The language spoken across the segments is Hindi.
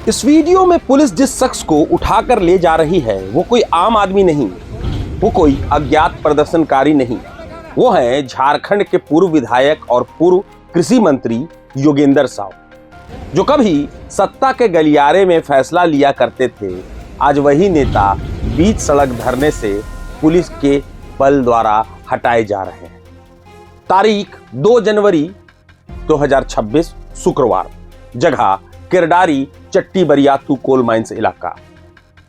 इस वीडियो में पुलिस जिस शख्स को उठाकर ले जा रही है वो कोई आम आदमी नहीं, वो कोई अज्ञात प्रदर्शनकारी नहीं, वो है झारखंड के पूर्व विधायक और पूर्व कृषि मंत्री योगेंद्र साव, जो कभी सत्ता के गलियारे में फैसला लिया करते थे। आज वही नेता बीच सड़क धरने से पुलिस के बल द्वारा हटाए जा रहे हैं। तारीख 2 जनवरी 2026 शुक्रवार, जगह किरडारी चट्टी बरियातू कोल माइंस इलाका,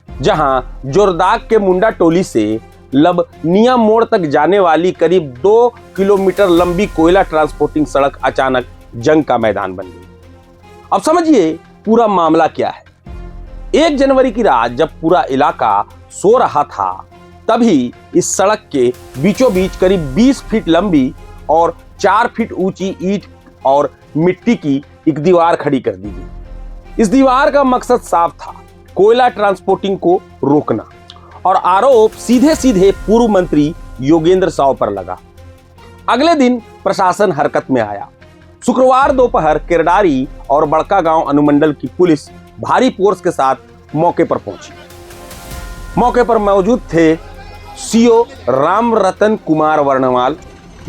जहां जोरदाग के मुंडा टोली से लबनिया मोड़ तक जाने वाली करीब 2 किलोमीटर लंबी कोयला ट्रांसपोर्टिंग सड़क अचानक जंग का मैदान बन गई। अब समझिए पूरा मामला क्या है। 1 जनवरी की रात जब पूरा इलाका सो रहा था, तभी इस सड़क के बीचों बीच करीब 20 फीट लंबी और 4 फीट ऊंची ईंट और मिट्टी की एक दीवार खड़ी कर दी गई। इस दीवार का मकसद साफ था, कोयला ट्रांसपोर्टिंग को रोकना, और आरोप सीधे सीधे पूर्व मंत्री योगेंद्र साव पर लगा। अगले दिन प्रशासन हरकत में आया। शुक्रवार दोपहर किरडारी और बड़का गांव अनुमंडल की पुलिस भारी फोर्स के साथ मौके पर पहुंची। मौके पर मौजूद थे सीओ राम रतन कुमार वर्णवाल,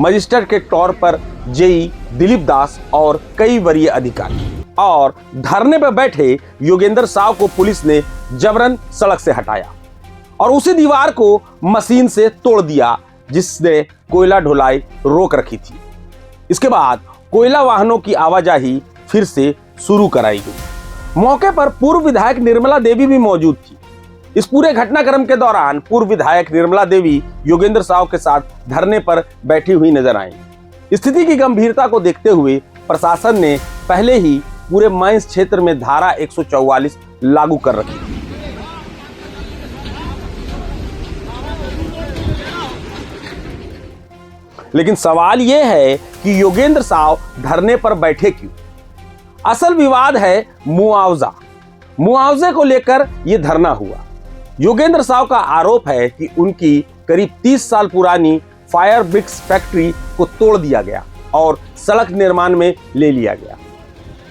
मजिस्ट्रेट के तौर पर जेई दिलीप दास और कई वरीय अधिकारी। और धरने पर बैठे योगेंद्र साव को पुलिस ने जबरन सड़क से हटाया और उसी दीवार को मशीन से तोड़ दिया जिसने कोयला ढुलाई रोक रखी थी। इसके बाद कोयला वाहनों की आवाजाही फिर से शुरू कराई गई। मौके पर पूर्व विधायक निर्मला देवी भी मौजूद थी। इस पूरे घटनाक्रम के दौरान पूर्व विधायक निर्मला देवी योगेंद्र साव के साथ धरने पर बैठी हुई नजर आई। स्थिति की गंभीरता को देखते हुए प्रशासन ने पहले ही पूरे माइंस क्षेत्र में धारा 144 लागू कर रखी थी। लेकिन सवाल यह है कि योगेंद्र साव धरने पर बैठे क्यों? असल विवाद है मुआवजा। मुआवजे को लेकर यह धरना हुआ। योगेंद्र साव का आरोप है कि उनकी करीब 30 साल पुरानी फायर ब्रिक्स फैक्ट्री को तोड़ दिया गया और सड़क निर्माण में ले लिया गया।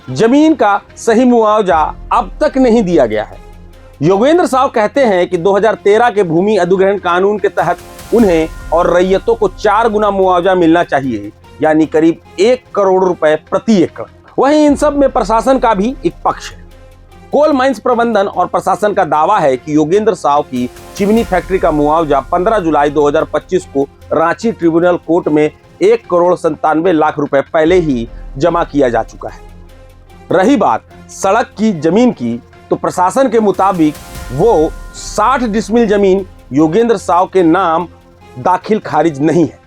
जमीन का सही मुआवजा अब तक नहीं दिया गया है। योगेंद्र साव कहते हैं कि 2013 के भूमि अधिग्रहण कानून के तहत उन्हें और रैयतों को 4 गुना मुआवजा मिलना चाहिए, यानी करीब 1 करोड़ रुपए प्रति एकड़। वहीं इन सब में प्रशासन का भी एक पक्ष है। कोल माइंस प्रबंधन और प्रशासन का दावा है कि योगेंद्र साव की चिमनी फैक्ट्री का मुआवजा 15 जुलाई 2025 को रांची ट्रिब्यूनल कोर्ट में 1 करोड़ 97 लाख रुपए पहले ही जमा किया जा चुका है। रही बात सड़क की जमीन की, तो प्रशासन के मुताबिक वो 60 डिसमिल जमीन योगेंद्र साव के नाम दाखिल खारिज नहीं है।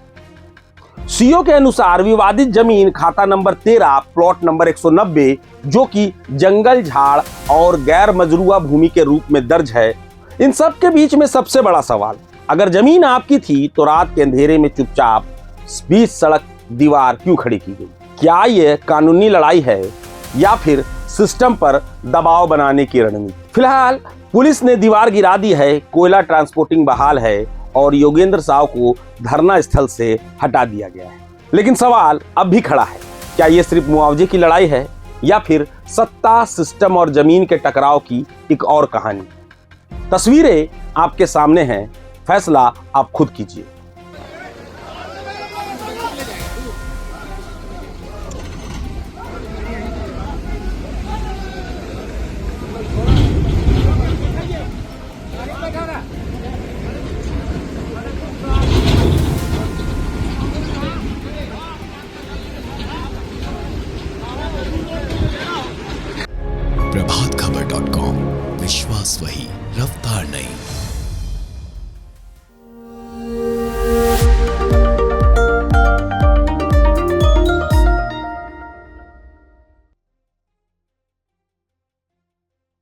सीओ के अनुसार विवादित जमीन खाता नंबर 13 प्लॉट नंबर 190, जो कि जंगल झाड़ और गैर मजरूआ भूमि के रूप में दर्ज है। इन सब के बीच में सबसे बड़ा सवाल, अगर जमीन आपकी थी तो रात के अंधेरे में चुपचाप बीच सड़क दीवार क्यों खड़ी की गई? क्या यह कानूनी लड़ाई है या फिर सिस्टम पर दबाव बनाने की रणनीति? फिलहाल पुलिस ने दीवार गिरा दी है, कोयला ट्रांसपोर्टिंग बहाल है और योगेंद्र साव को धरना स्थल से हटा दिया गया है। लेकिन सवाल अब भी खड़ा है, क्या यह सिर्फ मुआवजे की लड़ाई है या फिर सत्ता, सिस्टम और जमीन के टकराव की एक और कहानी? तस्वीरें आपके सामने हैं, फैसला आप खुद कीजिए। प्रभातखबर.com, विश्वास वही, रफ्तार नहीं।